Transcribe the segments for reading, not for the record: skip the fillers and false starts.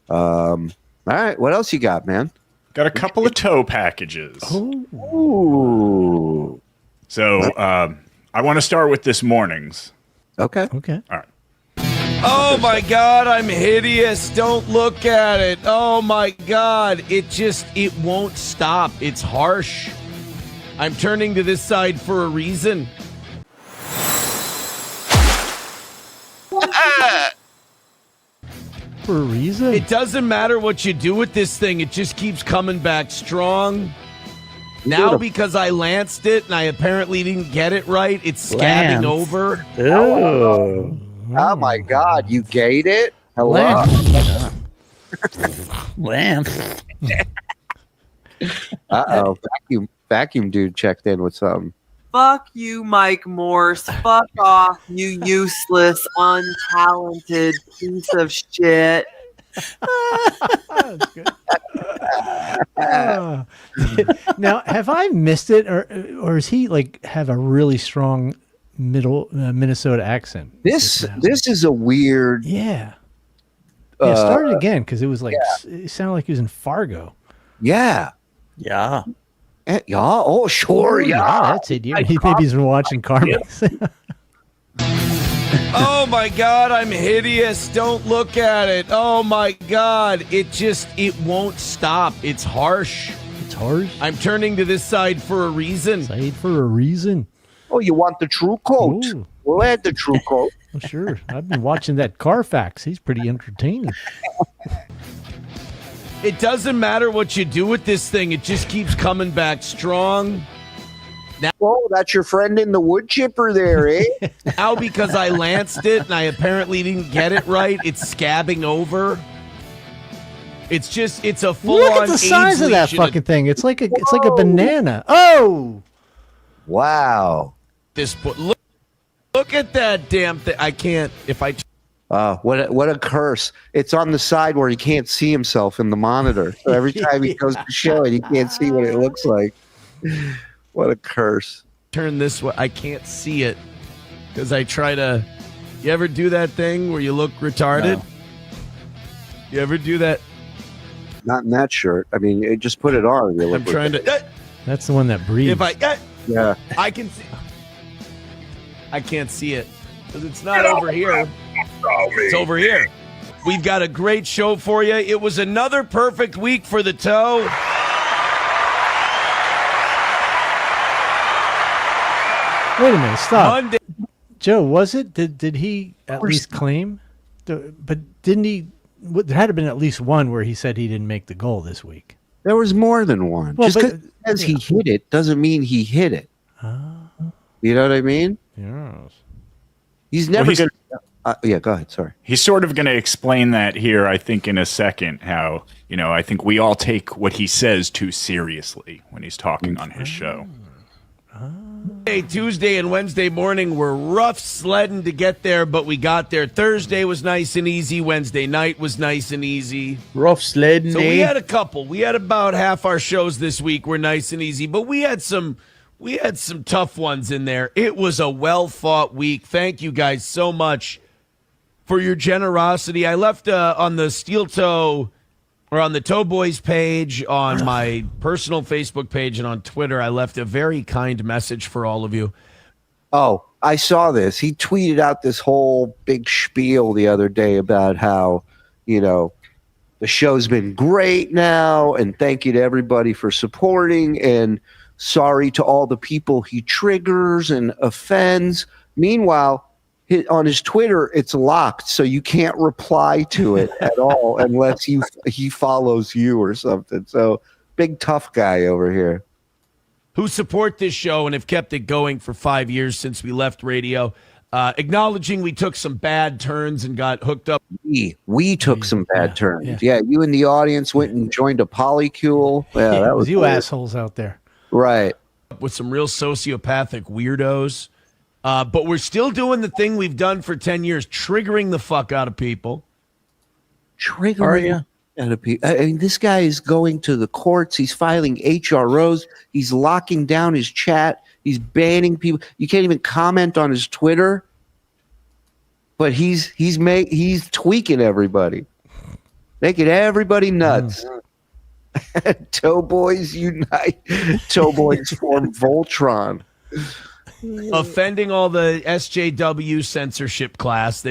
All right, what else you got, man? Got a couple of tow packages. Ooh. So I want to start with this morning's. Okay. All right. Oh my God, I'm hideous. Don't look at it. Oh my God. It won't stop. It's harsh. I'm turning to this side for a reason. For a reason? It doesn't matter what you do with this thing. It just keeps coming back strong. Now because I lanced it and I apparently didn't get it right, it's scabbing over. Oh my God, you gate it? Hello? Lamp. Uh-oh, vacuum dude checked in with something. Fuck you, Mike Morse. Fuck off, you useless, untalented piece of shit. Now, have I missed it, or is he like have a really strong Minnesota accent? This is a weird. Yeah. Start it again because it was like it sounded like he was in Fargo. Yeah. Yeah. Yeah. Oh, sure. Yeah. That's it. Maybe he's been watching Carmen's. Oh my God, I'm hideous. Don't look at it. Oh my God. It won't stop. It's harsh. It's harsh. I'm turning to this side for a reason. Oh, you want the true coat? Ooh. We'll add the true coat. Well, sure. I've been watching that Carfax. He's pretty entertaining. It doesn't matter what you do with this thing. It just keeps coming back strong. Oh, that's your friend in the wood chipper there, eh? Now because I lanced it and I apparently didn't get it right, it's scabbing over. It's a full Look on at the size of that fucking thing. It's like a banana. Oh, wow. Look at that damn thing. I can't if I. What a curse! It's on the side where he can't see himself in the monitor. So every time he goes to show it, he can't see what it looks like. What a curse! Turn this way. I can't see it because I try to. You ever do that thing where you look retarded? No. You ever do that? Not in that shirt. I mean, just put it on. I'm trying to. That's the one that breathes. Yeah, I can see. I can't see it because it's not over here. It's over here. We've got a great show for you. It was another perfect week for the toe. Wait a minute, stop. Monday. Joe, was it? Did he at least claim? But didn't he? There had to have been at least one where he said he didn't make the goal this week. There was more than one. Well, just because he hit it doesn't mean he hit it. You know what I mean? Yes. He's never going to. Yeah, go ahead. Sorry. He's sort of going to explain that here, I think, in a second, how, I think we all take what he says too seriously when he's talking on his show. Tuesday and Wednesday morning were rough sledding to get there, but we got there. Thursday was nice and easy. Wednesday night was nice and easy. Rough sledding. So we had a couple. We had about half our shows this week were nice and easy, but we had some tough ones in there. It was a well-fought week. Thank you guys so much for your generosity. I left on the Steel Toe or on the Toe Boys page, on my personal Facebook page, and on Twitter, I left a very kind message for all of you. Oh, I saw this. He tweeted out this whole big spiel the other day about how, the show's been great now, and thank you to everybody for supporting, and sorry to all the people he triggers and offends. Meanwhile, on his Twitter, it's locked, so you can't reply to it at all unless he follows you or something. So, big tough guy over here. Who support this show and have kept it going for 5 years since we left radio. Acknowledging we took some bad turns and got hooked up. We took some bad turns. Yeah, you in the audience went and joined a polycule. Yeah, that was you weird. assholes out there. Right. With some real sociopathic weirdos. But we're still doing the thing we've done for 10 years, triggering the fuck out of people. Triggering out of people. I mean, this guy is going to the courts. He's filing HROs. He's locking down his chat. He's banning people. You can't even comment on his Twitter. But he's tweaking everybody. making everybody nuts. Toe boys unite. Toe boys form Voltron. Offending all the SJW censorship class.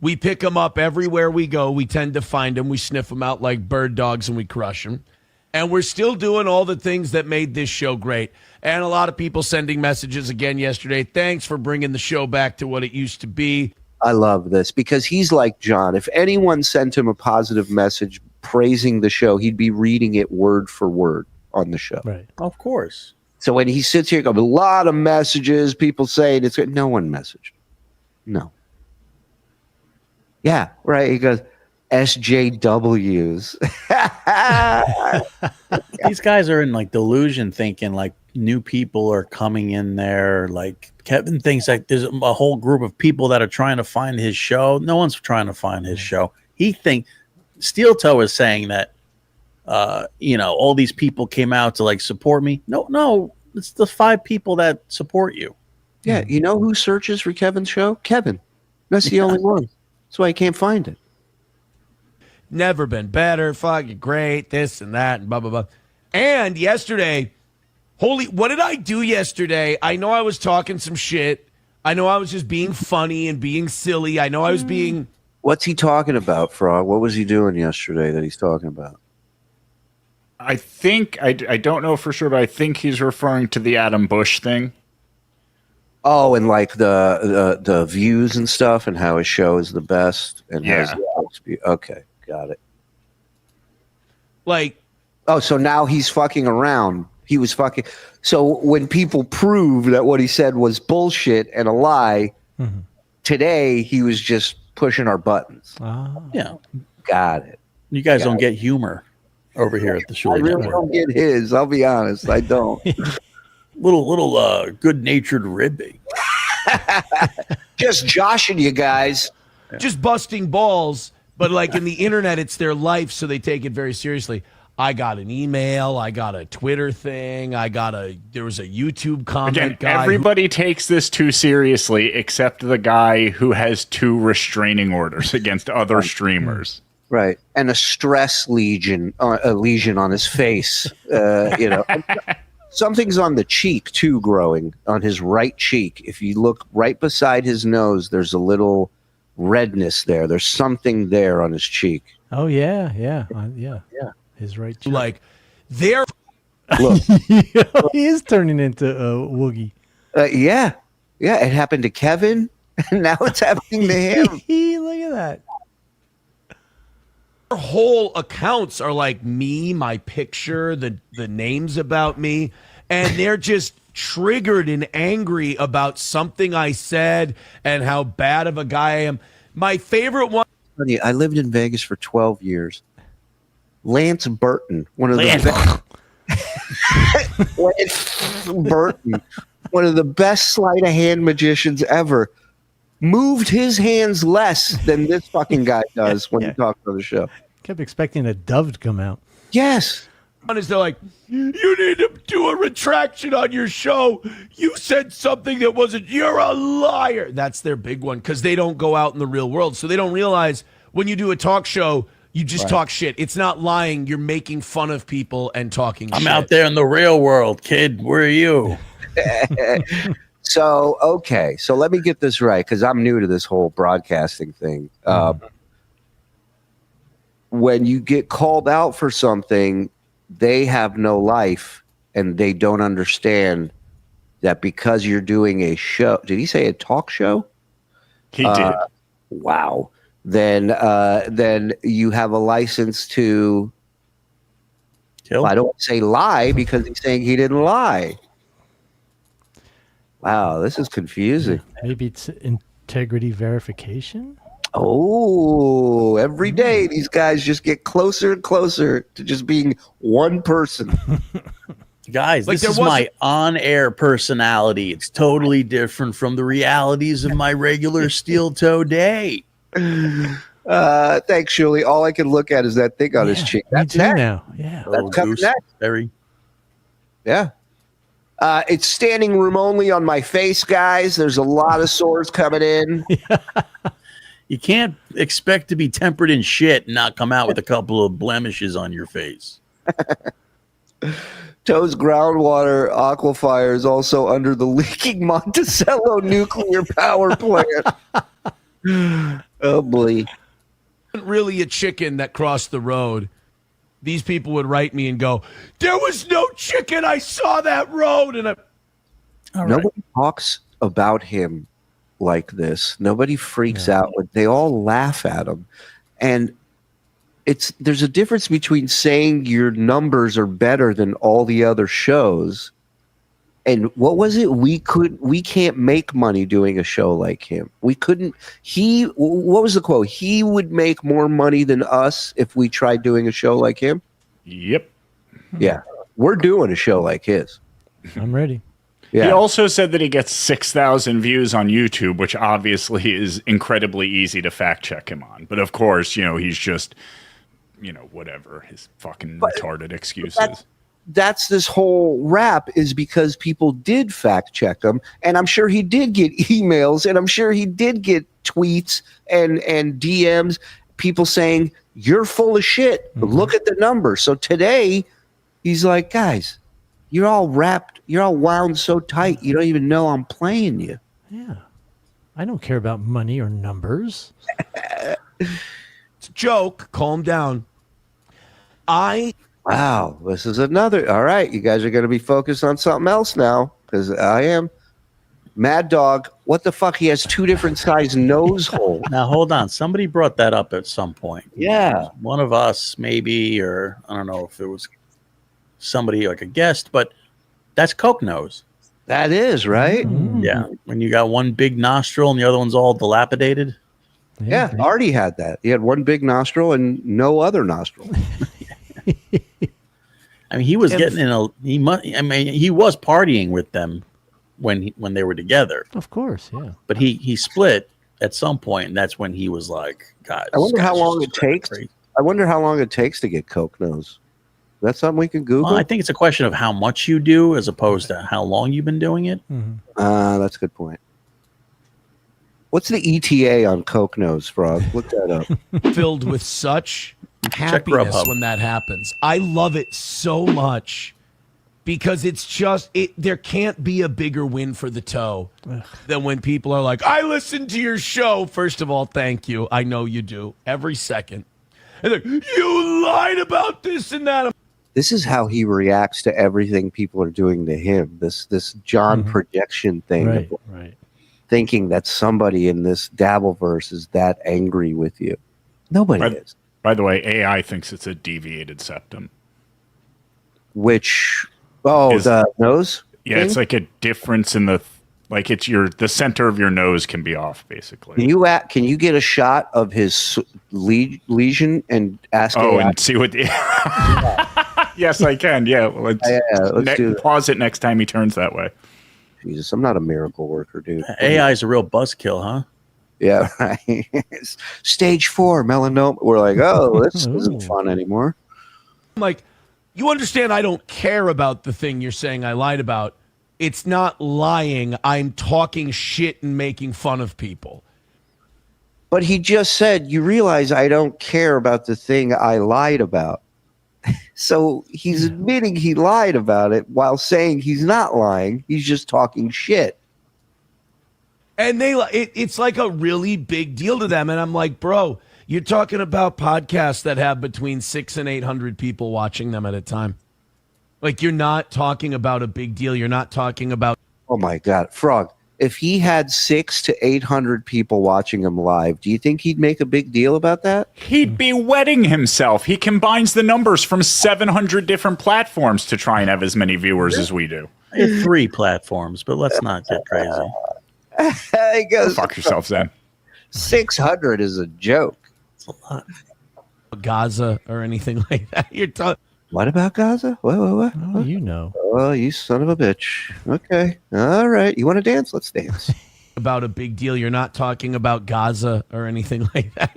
We pick them up everywhere we go. We tend to find them. We sniff them out like bird dogs and we crush them. And we're still doing all the things that made this show great. And a lot of people sending messages again yesterday. Thanks for bringing the show back to what it used to be. I love this because he's like John. If anyone sent him a positive message praising the show, he'd be reading it word for word on the show. Right. Of course. So when he sits here, a lot of messages, people saying it's good. No one messaged. No. Yeah, right. He goes, SJWs. These guys are in like delusion thinking like new people are coming in there. Like Kevin thinks like there's a whole group of people that are trying to find his show. No one's trying to find his show. He thinks Steel Toe is saying that, all these people came out to like support me. No, it's the 5 people that support you. Yeah. You know who searches for Kevin's show? Kevin. That's the only one. That's why he can't find it. Never been better, fucking great, this and that, and blah, blah, blah. And yesterday, what did I do yesterday? I know I was talking some shit. I know I was just being funny and being silly. I know I was being... What's he talking about, Frog? What was he doing yesterday that he's talking about? I think, I don't know for sure, but I think he's referring to the Adam Bush thing. Oh, and like the views and stuff and how his show is the best. And has okay. Got it. Like, oh, so now he's fucking around. He was fucking. So when people prove that what he said was bullshit and a lie, today he was just pushing our buttons. Yeah. Got it. You guys don't get humor over here at the Shuli I really Network. don't get his. I'll be honest. I don't. little good-natured ribbing. Just joshing you guys. just busting balls. But like in the internet, it's their life, so they take it very seriously. I got an email, I got a Twitter thing, there was a YouTube comment. Again, guy everybody takes this too seriously except the guy who has 2 restraining orders against other streamers. Right. And a stress lesion on his face. Something's on the cheek too, growing on his right cheek. If you look right beside his nose, there's a little redness there. There's something there on his cheek. Oh yeah. His right cheek. like they're Look, he is turning into a Woogie. yeah, it happened to Kevin, and now it's happening to him. Look at that. their whole accounts are like me, my picture, the names about me, and they're just triggered and angry about something I said and how bad of a guy I am. My favorite one. I lived in Vegas for 12 years. Lance Burton, one of the best sleight of hand magicians ever, moved his hands less than this fucking guy does when he talks on the show. Kept expecting a dove to come out. Yes. Is they're like, you need to do a retraction on your show. You said something that wasn't. You're a liar. That's their big one because they don't go out in the real world, so they don't realize when you do a talk show, you just talk shit. It's not lying. You're making fun of people and talking shit. I'm out there in the real world, kid. Where are you? So let me get this right because I'm new to this whole broadcasting thing. When you get called out for something, they have no life and they don't understand that because you're doing a show. Did he say a talk show? He did. Wow. Then you have a license to Kill? I don't say lie because he's saying he didn't lie. Wow, this is confusing. Maybe it's integrity verification. Oh, every day these guys just get closer and closer to just being one person. Guys, Like, this is my on-air personality. It's totally different from the realities of my regular steel-toe day. Thanks, Shuli. All I can look at is that thing on his cheek. Me That's too next. now. Yeah. That's coming next. Very. Yeah. It's standing room only on my face, guys. There's a lot of sores coming in. You can't expect to be tempered in shit and not come out with a couple of blemishes on your face. Toe's groundwater aquifer is also under the leaking Monticello nuclear power plant. Oh, boy. Really a chicken that crossed the road. These people would write me and go, there was no chicken. I saw that road. And Nobody talks about him like this. Nobody freaks out. They all laugh at him. And there's a difference between saying your numbers are better than all the other shows. And what was it? We can't make money doing a show like him. We couldn't. What was the quote? He would make more money than us if we tried doing a show like him. Yep. Yeah. We're doing a show like his. I'm ready. Yeah. He also said that he gets 6,000 views on YouTube, which obviously is incredibly easy to fact check him on. But of course, he's just, whatever his fucking retarded excuses. That's this whole rap is because people did fact check him, and I'm sure he did get emails, and I'm sure he did get tweets and DMs, people saying you're full of shit. Look at the numbers. So today, he's like, guys, you're all wound so tight, you don't even know I'm playing you. Yeah, I don't care about money or numbers. it's a joke. Calm down. Wow, this is another. All right, you guys are going to be focused on something else now, because I am. Mad Dog, what the fuck? He has 2 different size nose holes. Now, hold on. Somebody brought that up at some point. Yeah. One of us, maybe, or I don't know if it was somebody like a guest, but that's Coke nose. That is, right? Yeah. When you got one big nostril and the other one's all dilapidated. Yeah, Artie had that. He had one big nostril and no other nostril. I mean, he was he was partying with them when they were together. Of course, yeah. But he split at some point, and that's when he was like, "God." I wonder how long it takes. I wonder how long it takes to get Coke nose. That's something we can Google. Well, I think it's a question of how much you do, as opposed to how long you've been doing it. That's a good point. What's the ETA on Coke nose, Frog? Look that up. Filled with such happiness when that happens. I love it so much because it's just there can't be a bigger win for the toe than when people are like, I listened to your show. First of all, thank you. I know you do every second. And like, you lied about this and that. This is how he reacts to everything people are doing to him. This John projection thing. Right. Thinking that somebody in this Dabbleverse is that angry with you. Nobody is. By the way, AI thinks it's a deviated septum. Which, the nose? Yeah, thing? it's like a difference in the center of your nose can be off, basically. Can you get a shot of his lesion and ask AI? and see what Yes, I can. Yeah, let's do pause it next time he turns that way. Jesus, I'm not a miracle worker, dude. AI is a real buzzkill, huh? Yeah, right. Stage 4 melanoma. We're like, this isn't fun anymore. I'm like, you understand I don't care about the thing you're saying I lied about. It's not lying. I'm talking shit and making fun of people. But he just said, you realize I don't care about the thing I lied about. So he's admitting he lied about it while saying he's not lying. He's just talking shit. And it's like a really big deal to them. And I'm like, bro, you're talking about podcasts that have between 600 and 800 people watching them at a time. Like, you're not talking about a big deal. You're not talking about. Oh, my God. Frog, if he had 600 to 800 people watching him live, do you think he'd make a big deal about that? He'd be wetting himself. He combines the numbers from 700 different platforms to try and have as many viewers as we do. I have 3 platforms, but let's not get crazy. He goes, fuck yourself, Zen. 600 is a joke. It's a lot. Gaza or anything like that. You're talking. What about Gaza? What? Oh, you know. Oh, you son of a bitch. Okay. All right. You want to dance? Let's dance. About a big deal. You're not talking about Gaza or anything like that.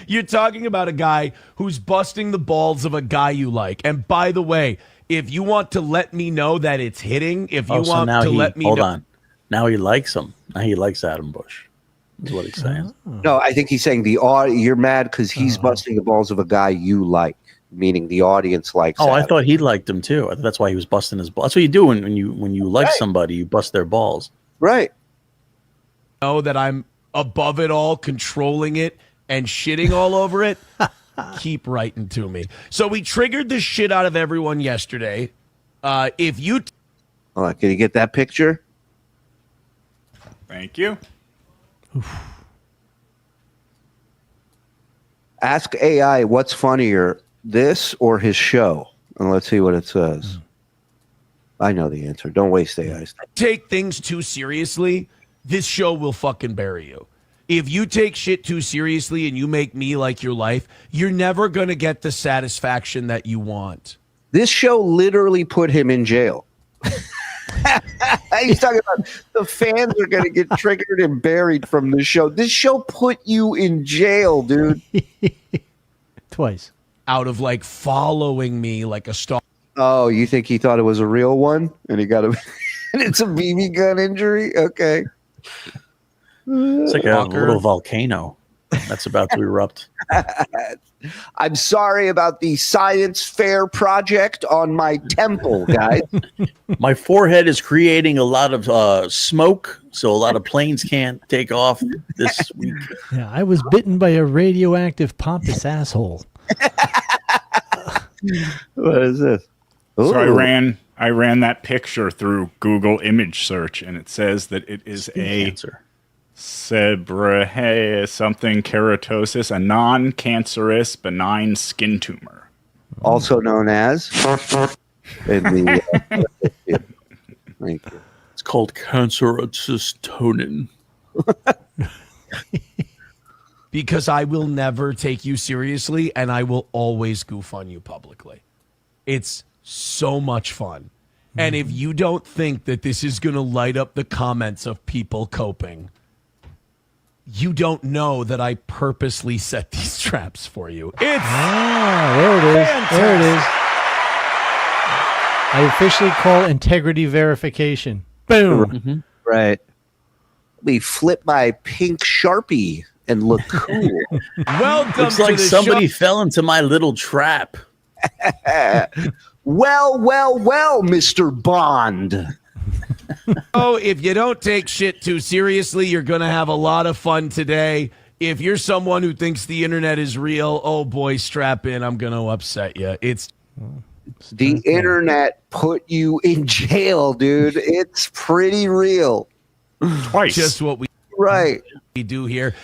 You're talking about a guy who's busting the balls of a guy you like. And by the way, if you want to let me know that it's hitting, if you want to let me know. Hold on. Now he likes him. Now he likes Adam Bush. Is what he's saying. No, I think he's saying you're mad because he's busting the balls of a guy you like, meaning the audience likes. Oh, I thought he liked him too. I thought that's why he was busting his balls. That's what you do when you like somebody, you bust their balls. Right. Know that I'm above it all, controlling it, and shitting all over it. Keep writing to me. So we triggered the shit out of everyone yesterday. If you Hold on, can you get that picture? Thank you. Ask AI what's funnier, this or his show, and let's see what it says. I know the answer. Don't waste AI's time. take things too seriously, this show will fucking bury you. If you take shit too seriously and you make me like your life, you're never going to get the satisfaction that you want. This show literally put him in jail. He's talking about the fans are going to get triggered and buried from this show. This show put you in jail, dude. Twice. Out of like following me like a star. Oh, you think he thought it was a real one and he got a and it's a BB gun injury? Okay. It's like a little volcano that's about to erupt. I'm sorry about the science fair project on my temple, guys. My forehead is creating a lot of smoke, so a lot of planes can't take off this week. Yeah, I was bitten by a radioactive pompous asshole. What is this? So I Ooh. ran that picture through Google image search, and it says that it is a Cancer. seborrhea something keratosis, a non-cancerous benign skin tumor. Also known as in the thank you. It's called cancerous Because I will never take you seriously and I will always goof on you publicly. It's so much fun. And if you don't think that this is going to light up the comments of people coping, you don't know that I purposely set these traps for you. It's There it is. fantastic. There it is. I officially call integrity verification. Boom. Right. We flip my pink Sharpie and look cool. Welcome Looks to like the somebody show. fell into my little trap. Well, Mr. Bond. Oh, if you don't take shit too seriously, you're going to have a lot of fun today. If you're someone who thinks the internet is real, oh boy, strap in. I'm going to upset you. It's The internet put you in jail, dude. It's pretty real. Twice. just what we Right. do here.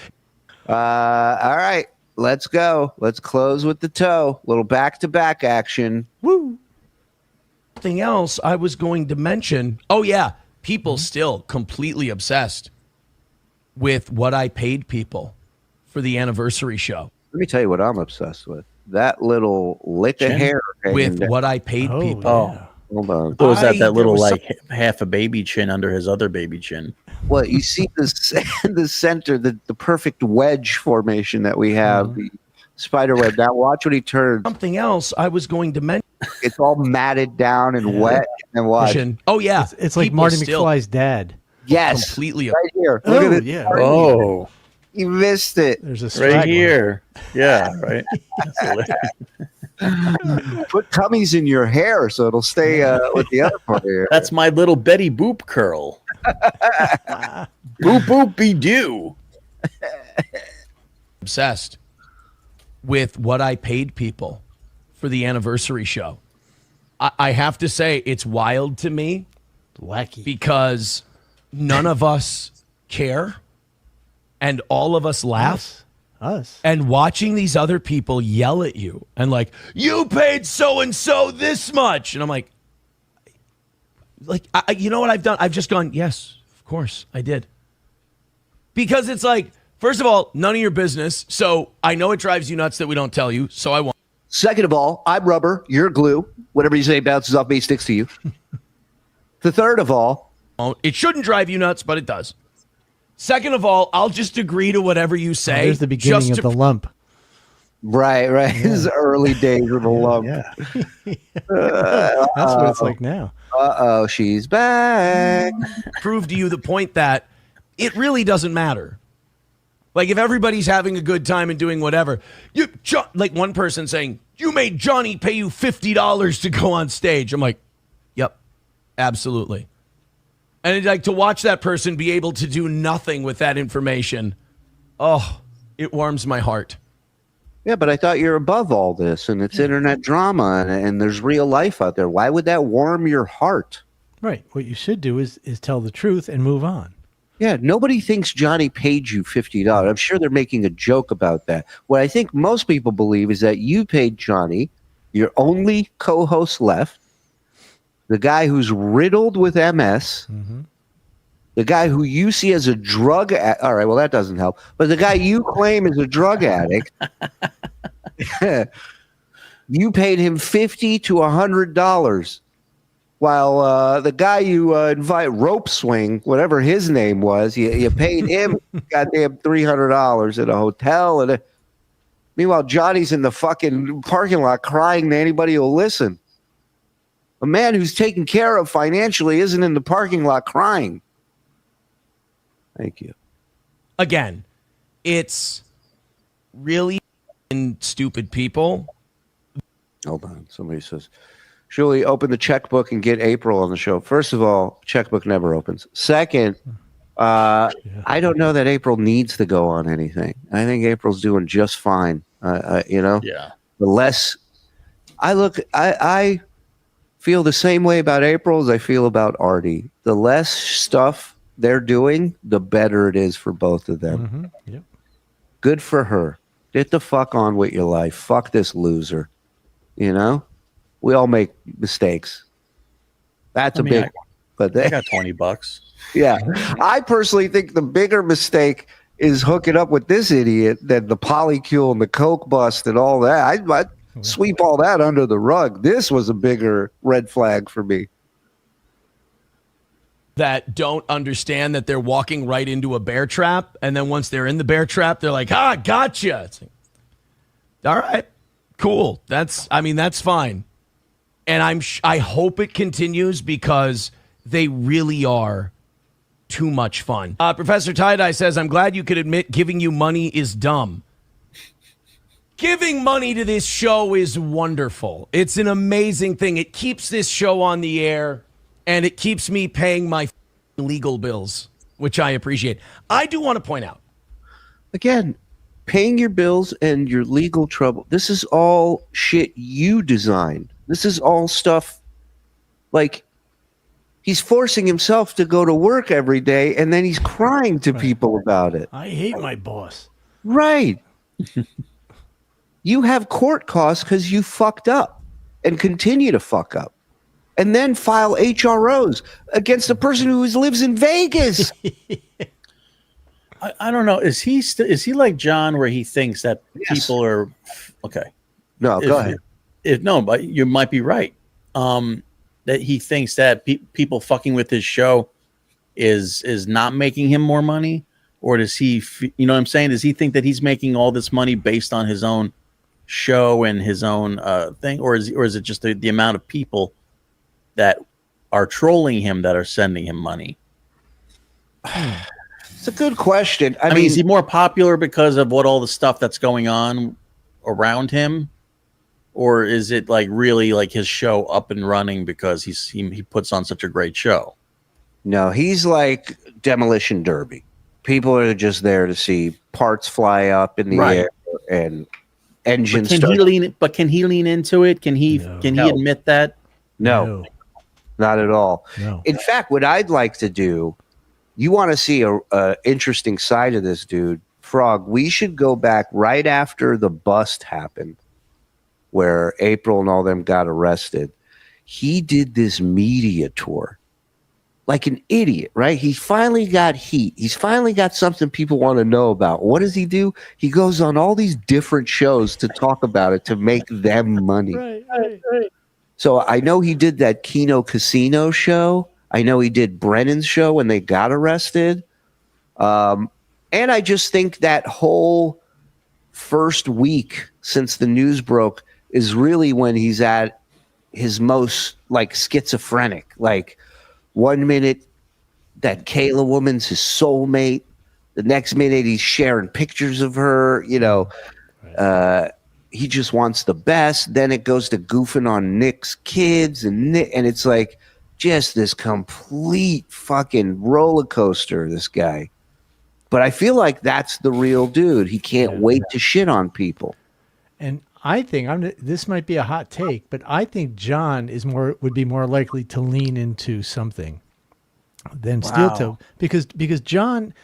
All right. Let's go. Let's close with the toe. Little back-to-back action. Woo. Something else I was going to mention. Oh, yeah. People still completely obsessed with what I paid people for the anniversary show. Let me tell you what I'm obsessed with. That little lick of hair. hanging With down. what I paid Oh, people. yeah. Hold on. So was that there little was like half a baby chin under his other baby chin? Well, you see this the center, the perfect wedge formation that we have, the spider web. Now watch when he turns. Something else I was going to mention. It's all matted down and wet. And watch. Oh, yeah. It's like People Marty still McFly's dad. Yes. completely Right here. Look at it. Yeah. Oh, You missed it. There's a right straggler. here. Yeah, right. That's hilarious. Put tummies in your hair so it'll stay with the other part of your hair. That's my little Betty Boop curl. Boop boop be doo. obsessed with what I paid people for the anniversary show. I have to say, it's wild to me Wacky. because none of us care and all of us laugh. Us. And watching these other people yell at you and like, you paid so-and-so this much. And I'm like, you know what I've done? I've just gone, yes, of course I did. Because it's like, first of all, none of your business. So I know it drives you nuts that we don't tell you. So I won't. Second of all, I'm rubber. You're glue. Whatever you say bounces off me, sticks to you. The third of all, It shouldn't drive you nuts, but it does. Second of all, I'll just agree to whatever you say. There's the beginning just of the lump. right. His early days of the lump. Yeah. That's what it's like now. Uh-oh, she's back. prove to you the point that it really doesn't matter Like if everybody's having a good time and doing whatever, like one person saying, you made Johnny pay you $50 to go on stage. I'm like, yep, absolutely. And it's like to watch that person be able to do nothing with that information. Oh, it warms my heart. Yeah, but I thought you're above all this, and it's internet drama, and there's real life out there. Why would that warm your heart? Right. What you should do is tell the truth and move on. Yeah, nobody thinks Johnny paid you $50. I'm sure they're making a joke about that. What I think most people believe is that you paid Johnny, your only co-host left, the guy who's riddled with MS, the guy who you see as a drug addict. All right, well, that doesn't help. But the guy you claim is a drug addict, you paid him $50 to $100. While the guy you invite, Rope Swing, whatever his name was, you paid him goddamn $300 at a hotel. And meanwhile, Johnny's in the fucking parking lot crying to anybody who'll listen. A man who's taken care of financially isn't in the parking lot crying. Thank you. Again, it's really stupid people. Hold on. Somebody says, Shuli, open the checkbook and get April on the show. First of all, checkbook never opens. Second, I don't know that April needs to go on anything. I think April's doing just fine. The less I feel the same way about April as I feel about Artie. The less stuff they're doing, the better it is for both of them. Yep. Good for her. Get the fuck on with your life. Fuck this loser. You know? We all make mistakes. That's a big one. But I got $20. Yeah. I personally think the bigger mistake is hooking up with this idiot than the polycule and the coke bust and all that. I'd sweep all that under the rug. This was a bigger red flag for me. That don't understand that they're walking right into a bear trap. And then once they're in the bear trap, they're like, gotcha. It's like, all right, cool. That's fine. And I hope it continues because they really are too much fun. Professor Tie-Dye says, I'm glad you could admit giving you money is dumb. Giving money to this show is wonderful. It's an amazing thing. It keeps this show on the air, and it keeps me paying my legal bills, which I appreciate. I do want to point out. Again, paying your bills and your legal trouble, this is all shit you designed. This is all stuff like he's forcing himself to go to work every day and then he's crying to people about it. I hate my boss. Right. You have court costs because you fucked up and continue to fuck up and then file HROs against a person who lives in Vegas. I don't know. Is he like John where he thinks that people are okay? No, go ahead. But you might be right. That he thinks that people fucking with his show is not making him more money, or does he? You know what I'm saying? Does he think that he's making all this money based on his own show and his own thing, or is it just the amount of people that are trolling him that are sending him money? It's a good question. I mean, mean, is he more popular because of all the stuff that's going on around him? Or is it like really like his show up and running because he puts on such a great show? No, he's like Demolition Derby. People are just there to see parts fly up in the air and engines. Can he lean into it? Can he admit that? No, not at all. No. In fact, what I'd like to do, you want to see a interesting side of this dude, Frog. We should go back right after the bust happened, where April and all them got arrested. He did this media tour like an idiot, right? He finally got heat. He's finally got something people want to know about. What does he do? He goes on all these different shows to talk about it, to make them money. Right. So I know he did that Keno Casino show. I know he did Brennan's show when they got arrested. And I just think that whole first week since the news broke is really when he's at his most like schizophrenic. Like 1 minute that Kayla woman's his soulmate. The next minute he's sharing pictures of her. You know, he just wants the best. Then it goes to goofing on Nick's kids, and it's like just this complete fucking roller coaster. This guy. But I feel like that's the real dude. He can't wait to shit on people. And I think this might be a hot take, but I think John would be more likely to lean into something than Steel Toe, because John,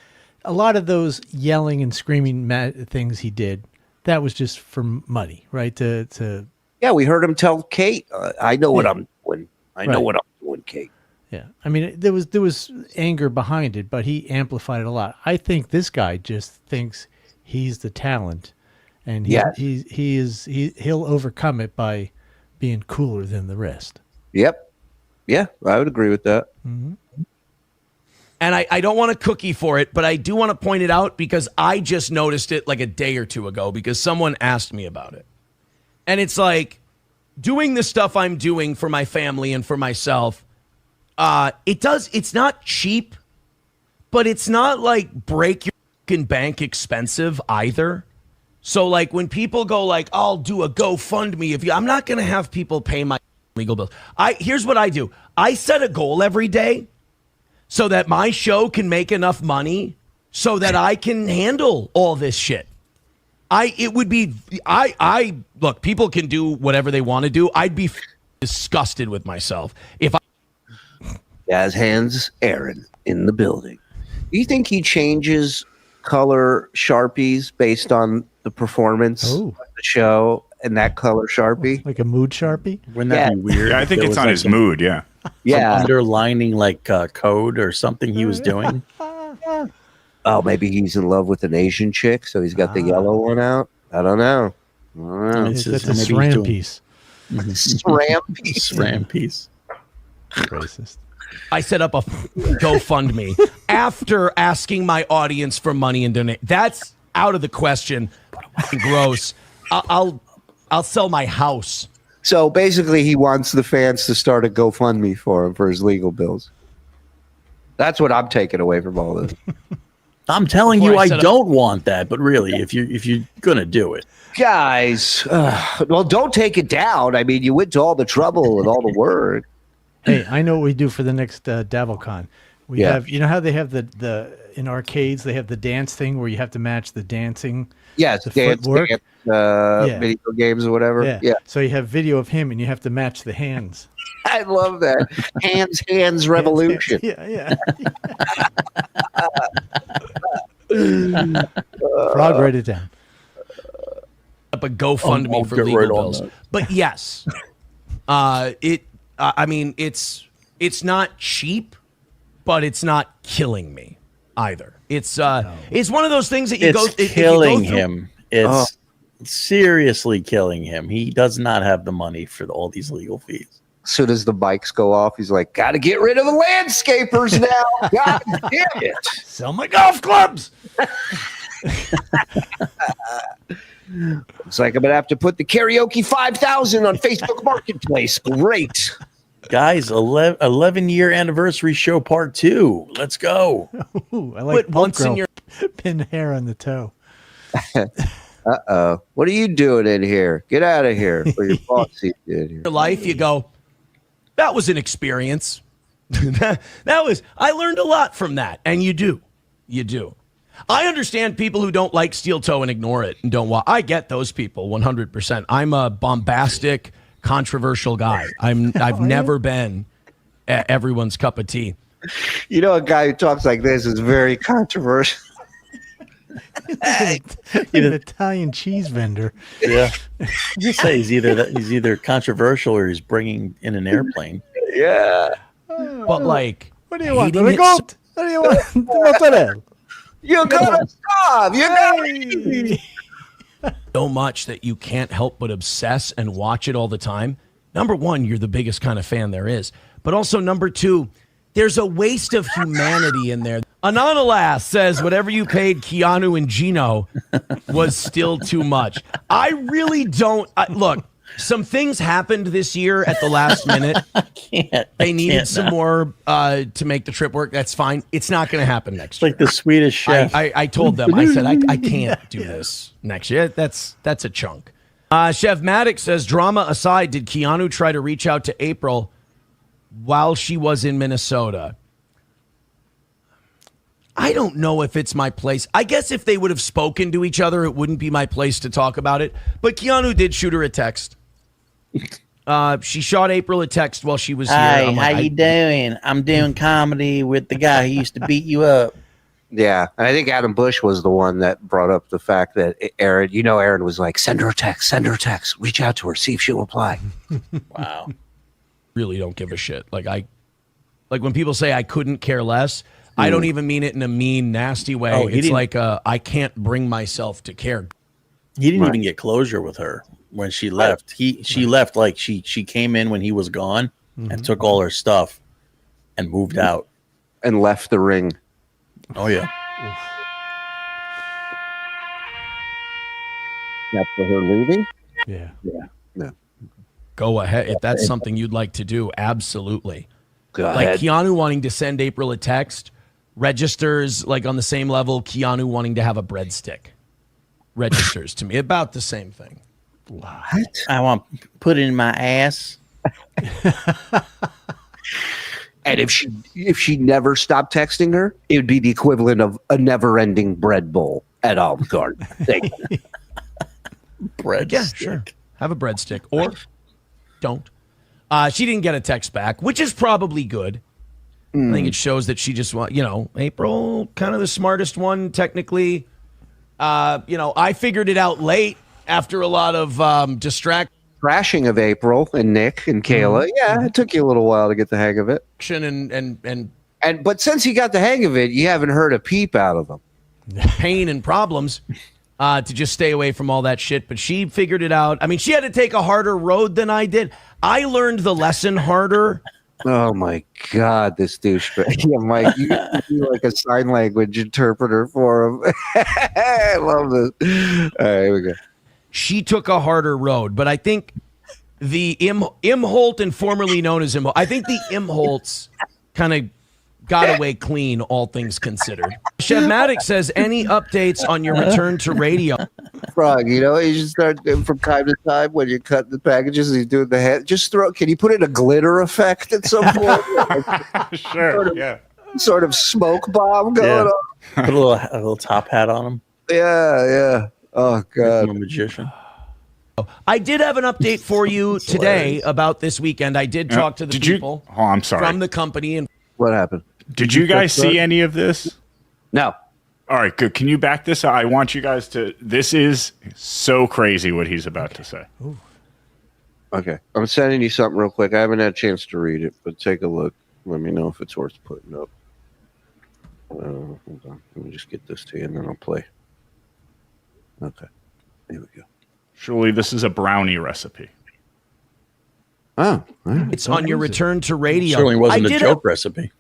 a lot of those yelling and screaming things he did, that was just for money, right? Yeah, we heard him tell Kate, "I know what I'm doing. I know what I'm doing, Kate." Yeah, I mean, there was anger behind it, but he amplified it a lot. I think this guy just thinks he's the talent, and he'll overcome it by being cooler than the rest. Yep. Yeah, I would agree with that. Mm-hmm. And I don't want a cookie for it, but I do want to point it out because I just noticed it like a day or two ago because someone asked me about it. And it's like doing the stuff I'm doing for my family and for myself. It's not cheap, but it's not like break your fucking bank expensive either. So like when people go like, I'll do a GoFundMe I'm not going to have people pay my legal bills. Here's what I do. I set a goal every day so that my show can make enough money so that I can handle all this shit. Look, people can do whatever they want to do. I'd be disgusted with myself if I Jazz Hands Aaron in the building. Do you think he changes color Sharpies based on the performance of the show and that color Sharpie? Like a mood Sharpie? Wouldn't that be weird? Yeah, I think it's on his mood, yeah. Yeah. Underlining like code or something he was doing. Oh, maybe he's in love with an Asian chick, so he's got the yellow one out. I don't know. That's a SRAM piece. SRAM piece. Racist. I set up a GoFundMe after asking my audience for money and donate. That's out of the question. Gross. I'll sell my house. So basically, he wants the fans to start a GoFundMe for him for his legal bills. That's what I'm taking away from all this. I'm telling you, I don't want that. But really, if you're gonna do it, guys, well, don't take it down. I mean, you went to all the trouble and all the work. Hey, I know what we do for the next DabbleCon. We have, you know how they have the in arcades they have the dance thing where you have to match the dancing. Yes, the footwork. Video games or whatever. Yeah. So you have video of him and you have to match the hands. I love that. Hands revolution. Yeah. Frog, write it down. Up a GoFundMe for legal bills. But yes, I mean, it's not cheap, but it's not killing me either. It's one of those things that it's killing him. It's seriously killing him. He does not have the money for all these legal fees. As soon as the bikes go off, he's like, "Got to get rid of the landscapers now." God damn it! Sell my golf clubs. It's like I'm gonna have to put the karaoke 5,000 on Facebook Marketplace. Great. Guys, 11-year anniversary show part 2. Let's go. Ooh, I like once in your pin hair on the toe. Uh-oh. What are you doing in here? Get out of here. Or your boss sees you in here. Your life, you go, that was an experience. that was, I learned a lot from that. And you do. I understand people who don't like Steel Toe and ignore it and don't watch. I get those people 100%. I'm a bombastic, controversial guy. I've never been everyone's cup of tea. You know, a guy who talks like this is very controversial. An Italian cheese vendor. Yeah, you say he's either controversial or he's bringing in an airplane. Yeah, but like, what do you want? What do you want? You gotta stop. You gotta. So much that you can't help but obsess and watch it all the time. Number one, you're the biggest kind of fan there is. But also, number two, there's a waste of humanity in there. Anonymous says whatever you paid Keanu and Gino was still too much. I really don't. Look, some things happened this year at the last minute. They needed some more to make the trip work. That's fine. It's not going to happen next year. Like the Swedish chef. I told them, I said, I can't do this next year. That's a chunk. Chef Maddox says, drama aside, did Keanu try to reach out to April while she was in Minnesota? I don't know if it's my place. I guess if they would have spoken to each other, it wouldn't be my place to talk about it. But Keanu did shoot her a text. She shot April a text while she was here. Hey, how you doing? I'm doing comedy with the guy who used to beat you up. Yeah, and I think Adam Bush was the one that brought up the fact that Aaron, Aaron was like, send her a text, reach out to her, see if she'll reply. Wow. Really don't give a shit. Like when people say I couldn't care less, I don't even mean it in a mean, nasty way. Oh, it's like I can't bring myself to care. He didn't even get closure with her when she left. She left like she came in when he was gone and took all her stuff and moved out. And left the ring. Oh, yeah. That's for her leaving? Yeah. Yeah. Go ahead. If that's something you'd like to do, absolutely. Go like ahead. Keanu wanting to send April a text registers like on the same level Keanu wanting to have a breadstick registers to me. About the same thing. What? I want to put it in my ass. And if she never stopped texting her, it would be the equivalent of a never-ending bread bowl at Olive Garden. Bread. Yeah, sure. Have a breadstick or don't. She didn't get a text back, which is probably good. I think it shows that she just April, kind of the smartest one technically. I figured it out late after a lot of Trashing of April and Nick and Kayla. Yeah, it took you a little while to get the hang of it. But since you got the hang of it, you haven't heard a peep out of them. Pain and problems to just stay away from all that shit. But she figured it out. I mean, she had to take a harder road than I did. I learned the lesson harder. Oh my God, this douchebag. Yeah, Mike, you could be like a sign language interpreter for him. I love this. All right, here we go. She took a harder road, but I think the Imholte and formerly known as Imholte, I think the Imholtes kind of got away clean, all things considered. Chef Maddox says, any updates on your return to radio? Frog, you should start from time to time when you cut the packages and you do the head. Just can you put in a glitter effect at some point? Sure, Sort of smoke bomb going on. Put a little top hat on him. Yeah. Oh, God. I'm a magician. I did have an update for you today about this weekend. I did talk to the people I'm sorry. from the company. And what happened? Did you guys see any of this? No. All right, good. Can you back this up? I want you guys to. This is so crazy what he's about to say. Ooh. Okay. I'm sending you something real quick. I haven't had a chance to read it, but take a look. Let me know if it's worth putting up. Hold on. Let me just get this to you, and then I'll play. Okay. Here we go. Shuli, this is a brownie recipe. Oh. All right. it's on your return to radio. Certainly wasn't I a joke recipe.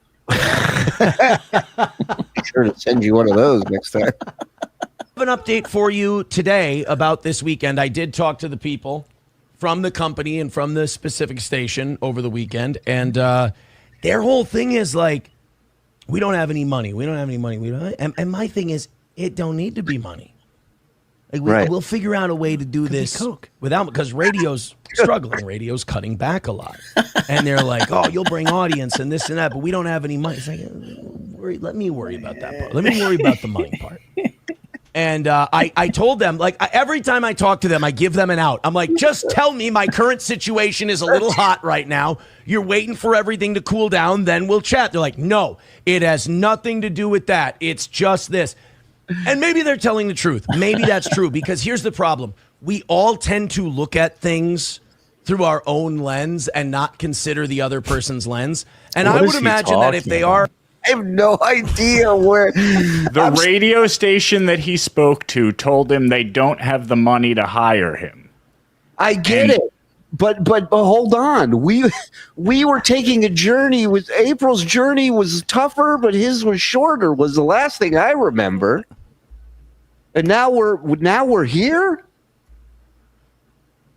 Sure to send you one of those next time. I have an update for you today about this weekend. I did talk to the people from the company and from the specific station over the weekend, and their whole thing is like, we don't have any money. And my thing is, it don't need to be money. Like we'll figure out a way to do this without, because radio's struggling. Radio's cutting back a lot. And they're like, oh, you'll bring audience and this and that, but we don't have any money. It's like, let me worry about that part. Let me worry about the money part. And I told them, like, every time I talk to them, I give them an out. I'm like, just tell me my current situation is a little hot right now. You're waiting for everything to cool down, then we'll chat. They're like, no, it has nothing to do with that. It's just this. And maybe they're telling the truth. Maybe that's true, because here's the problem. We all tend to look at things through our own lens and not consider the other person's lens. And I would imagine that if they are... I have no idea where... The radio station that he spoke to told him they don't have the money to hire him. I get it. But hold on. We were taking a journey. April's journey was tougher, but his was shorter, was the last thing I remember. And now we're here?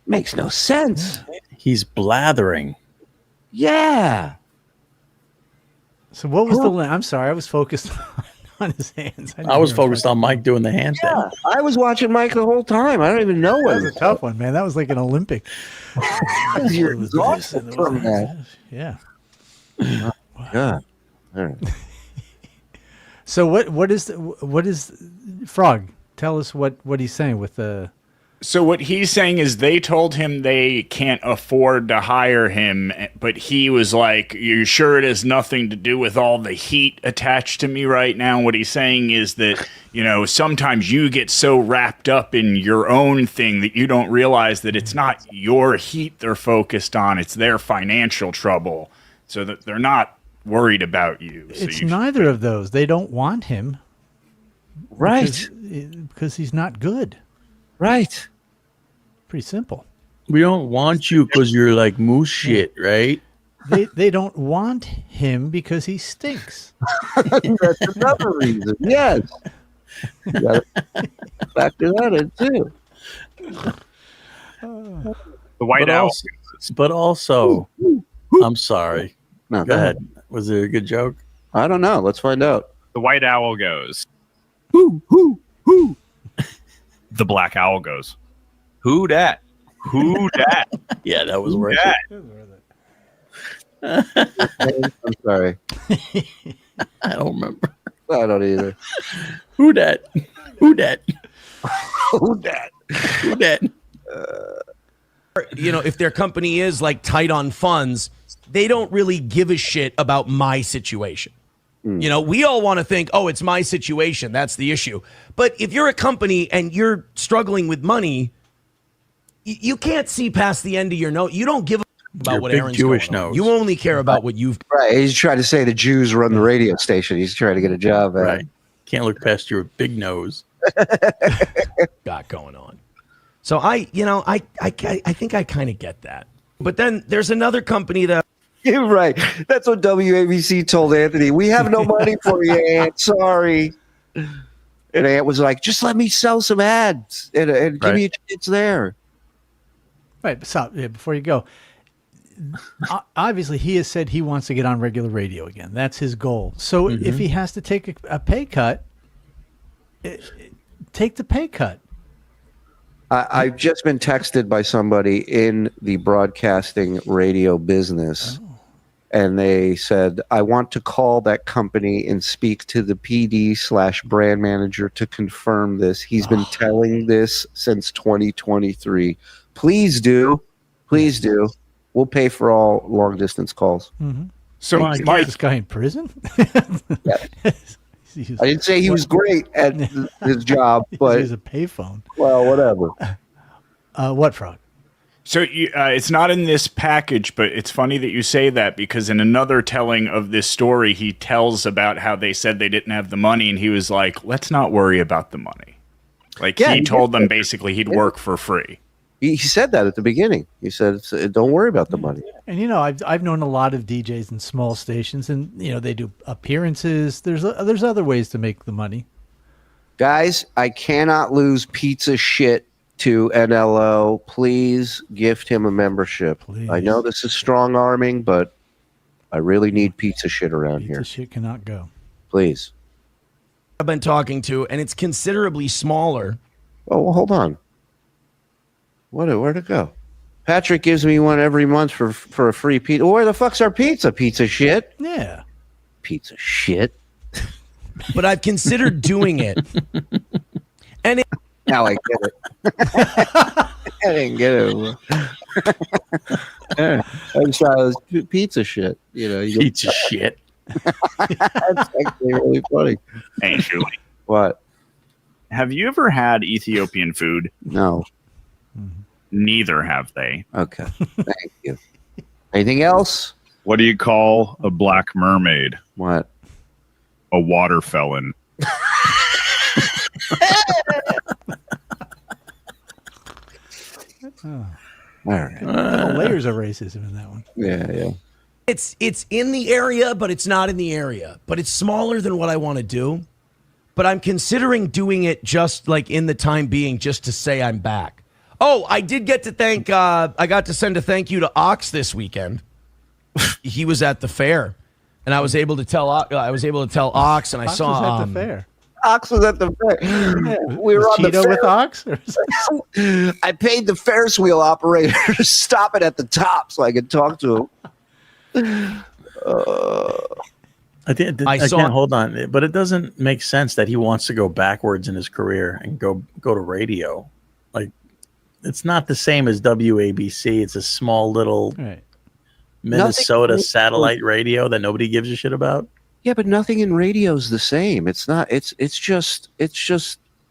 Makes no sense. He's blathering. Yeah. So what was the? I'm sorry, I was focused on his hands. I was focused on Mike doing the hand thing. I was watching Mike the whole time. I don't even know what That was a tough one, man. That was like an Olympic. You're exhausted from that. Yeah. God. All right. So what is Frog? Tell us what he's saying with the. So what he's saying is they told him they can't afford to hire him, but he was like, "You sure it has nothing to do with all the heat attached to me right now?" What he's saying is that, sometimes you get so wrapped up in your own thing that you don't realize that it's not your heat they're focused on, it's their financial trouble. So that they're not worried about you. So It's neither of those. They don't want him. Right. Because he's not good. Right. Pretty simple. We don't want you because you're like moose shit, right? They don't want him because he stinks. That's another reason. Yes. You gotta factor that in too. The White Owl. But also, I'm sorry. No, Go ahead. Was it a good joke? I don't know. Let's find out. The White Owl goes. Who? The Black Owl goes. Who dat? Who dat? Yeah, that was Who worth dat? it. I'm sorry. I don't remember. I don't either. Who dat? Who dat? Who dat? Who dat? If their company is like tight on funds, they don't really give a shit about my situation. We all want to think, oh, it's my situation. That's the issue. But if you're a company and you're struggling with money, you can't see past the end of your note. You don't give a about Your what big Aaron's Jewish going on. nose. You only care about what you've Right. He's trying to say the Jews run the radio station. He's trying to get a job at. Right. Can't look past your big nose. got going on. So I think I kind of get that. But then there's another company that You're right. That's what WABC told Anthony. We have no money for you, Ant. Sorry. And Ant was like, just let me sell some ads and give me a chance there. Right. So before you go, obviously he has said he wants to get on regular radio again. That's his goal. So if he has to take a pay cut, take the pay cut. I've just been texted by somebody in the broadcasting radio business, and they said, I want to call that company and speak to the PD/brand manager to confirm this. He's been telling this since 2023. Please do. Please do. We'll pay for all long-distance calls. So, Is Mike, this guy in prison? I didn't say he was great at his job, but He's a payphone. well, whatever. What, Frog? so it's not in this package, but it's funny that you say that because in another telling of this story, he tells about how they said they didn't have the money, and he was like, let's not worry about the money. Like, Yeah, he he told did. them basically he'd work for free. He said that at the beginning. He said, don't worry about the money. And I've known a lot of DJs in small stations, and they do appearances. There's other ways to make the money. Guys, I cannot lose pizza shit to NLO. Please gift him a membership. Please. I know this is strong arming, but I really need pizza shit around here. Pizza shit cannot go. Please. I've been talking to, and it's considerably smaller. Oh, well, hold on. Where'd it go? Patrick gives me one every month for a free pizza. Where the fuck's our pizza? Pizza shit? Yeah. Pizza shit? But I've considered doing it. And Now I get it. I didn't get it. I just thought it was pizza shit. You Pizza shit. that's actually really funny. Hey, Shuli. What? Have you ever had Ethiopian food? No. Neither have they. Okay. Thank you. Anything else? What do you call a black mermaid? What? A water felon. All right. Couple layers of racism in that one. Yeah. it's in the area, but it's not in the area. But it's smaller than what I want to do. But I'm considering doing it just like in the time being, just to say I'm back. Oh, I did get to thank. I got to send a thank you to Ox this weekend. He was at the fair, and I was able to tell. Ox, and I Ox saw was at the fair. Ox was at the fair. We were Was on the Cheeto fair. with Ox? I paid the Ferris wheel operator to stop it at the top so I could talk to him. I can't hold on, but it doesn't make sense that he wants to go backwards in his career and go to radio. Like, it's not the same as WABC. It's a small little Minnesota satellite radio that nobody gives a shit about. Yeah, but nothing in radio is the same. It's not. It's just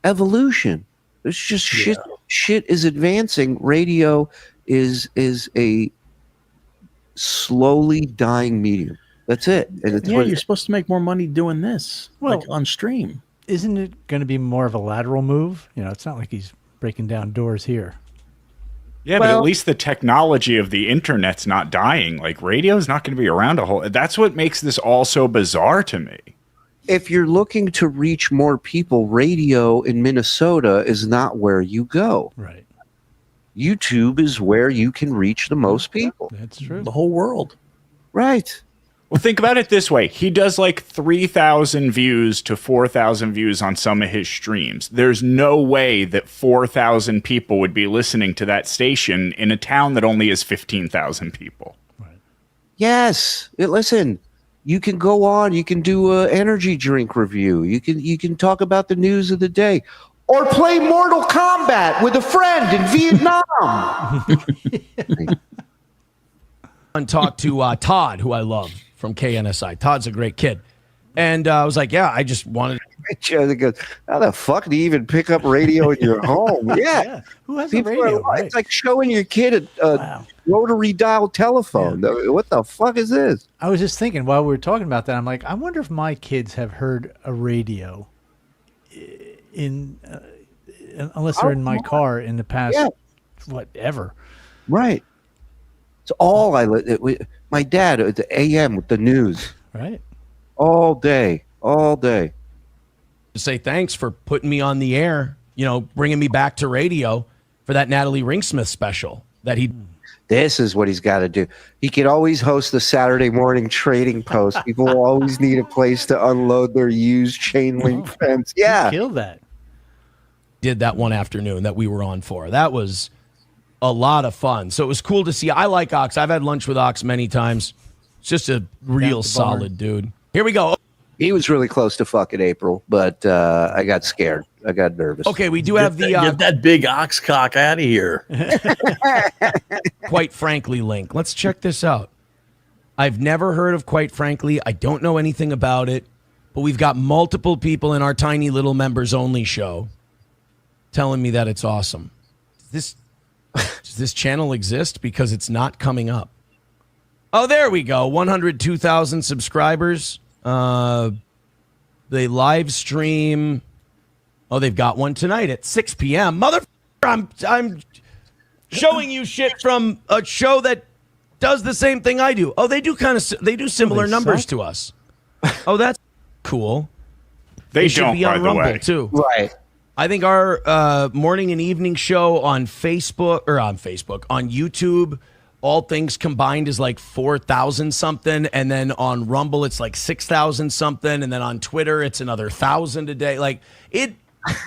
evolution. It's just shit. Shit is advancing. Radio is a slowly dying medium. That's it. And it's you're supposed to make more money doing this, Well, like on stream. Isn't it going to be more of a lateral move? You know, it's not like he's breaking down doors here. Yeah, but at least the technology of the internet's not dying. Like, radio's not going to be around a whole. That's what makes this all so bizarre to me. If you're looking to reach more people, radio in Minnesota is not where you go. Right. YouTube is where you can reach the most people. That's true. The whole world. Right. Well, think about it this way. He does like 3,000 views to 4,000 views on some of his streams. There's no way that 4,000 people would be listening to that station in a town that only has 15,000 people. Right. Yes. Listen, you can go on. You can do an energy drink review. You can talk about the news of the day. Or play Mortal Kombat with a friend in Vietnam. And talk to Todd, who I love from KNSI. Todd's a great kid. And I was like, yeah, I just wanted Joe goes, how the fuck do you even pick up radio in your home? Yeah. Who has People a radio? are, it's like showing your kid a rotary dial telephone. What the fuck is this? I was just thinking while we were talking about that, I'm like, I wonder if my kids have heard a radio unless they're in my car in the past, whatever. Right. It's all my dad at the AM with the news. Right. All day. to say thanks for putting me on the air, bringing me back to radio for that Natalie Ringsmith special that he. This is what he's got to do. He can always host the Saturday morning trading post. People will always need a place to unload their used chain link fence. Yeah. Kill that. Did that one afternoon that we were on for. That was a lot of fun. So it was cool to see. I like Ox. I've had lunch with Ox many times. It's just a real solid dude. Here we go. He was really close to fucking April, but I got scared. I got nervous. Okay, we do have the get that big ox cock out of here. Quite Frankly link. Let's check this out. I've never heard of Quite Frankly. I don't know anything about it, but we've got multiple people in our tiny little members only show telling me that it's awesome. Does this channel exist? Because it's not coming up. Oh, there we go. 102,000 subscribers. They live stream. Oh, they've got one tonight at 6 p.m. I'm showing you shit from a show that does the same thing I do. Oh, they do similar numbers to us. Oh, that's cool. They should don't, be on by the Rumble way. too. Right. I think our morning and evening show on YouTube, all things combined is like 4,000 something, and then on Rumble it's like 6,000 something, and then on Twitter it's another 1,000 a day. Like it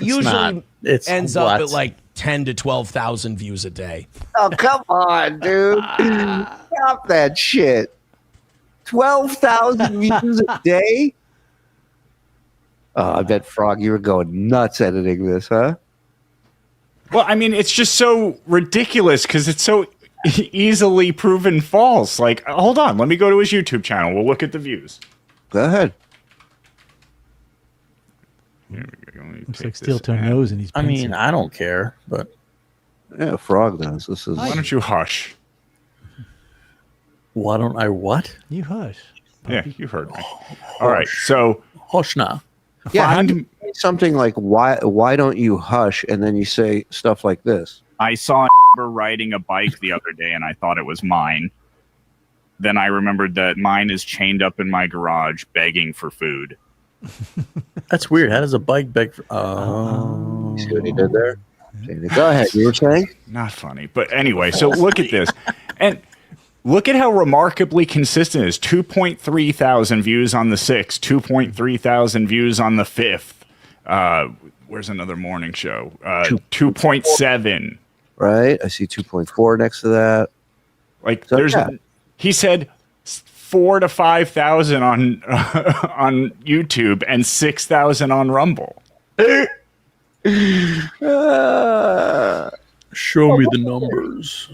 usually ends up at like 10 to 12,000 views a day. Oh, come on, dude. Stop that shit. 12,000 views a day? Oh, I bet, Frog, you were going nuts editing this, huh? Well, I mean, it's just so ridiculous because it's so easily proven false. Like, hold on, let me go to his YouTube channel. We'll look at the views. Go ahead. Looks like steel toe nose, and he's. I mean, I don't care, but Yeah, Frog does. This is. Why don't you hush? why don't I what? You hush. Yeah, you heard me. All right, so Hush now. Yeah, how find- do you say something like why don't you hush, and then you say stuff like this? I saw riding a bike the other day and I thought it was mine. Then I remembered that mine is chained up in my garage begging for food. That's weird. How does a bike beg for... See what he did there? Go ahead. You were saying? Not funny. But anyway, so look at this. And look at how remarkably consistent it is. 2.3 thousand views on the 6th, 2.3 thousand views on the 5th. Where's another morning show? 2.7. Right. I see 2.4 next to that. Like he said 4 to 5,000 on on YouTube and 6,000 on Rumble. Show me the numbers.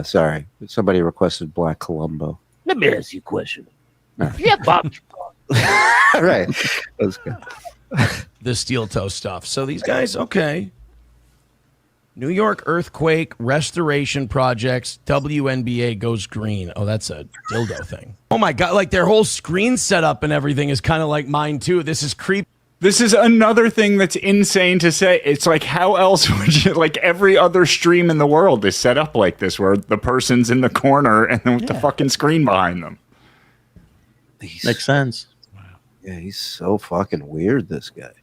Sorry. Somebody requested Black Columbo. Let me ask you a question. Yeah, Bob. All right. Let's go. The steel toe stuff. So these guys, okay. New York earthquake restoration projects. WNBA goes green. Oh, that's a dildo thing. Oh my God. Like their whole screen setup and everything is kind of like mine too. This is creepy. This is another thing that's insane to say. It's like, how else would you, like every other stream in the world is set up like this, where the person's in the corner and then with the fucking screen behind them. Makes sense. Yeah, he's so fucking weird, this guy.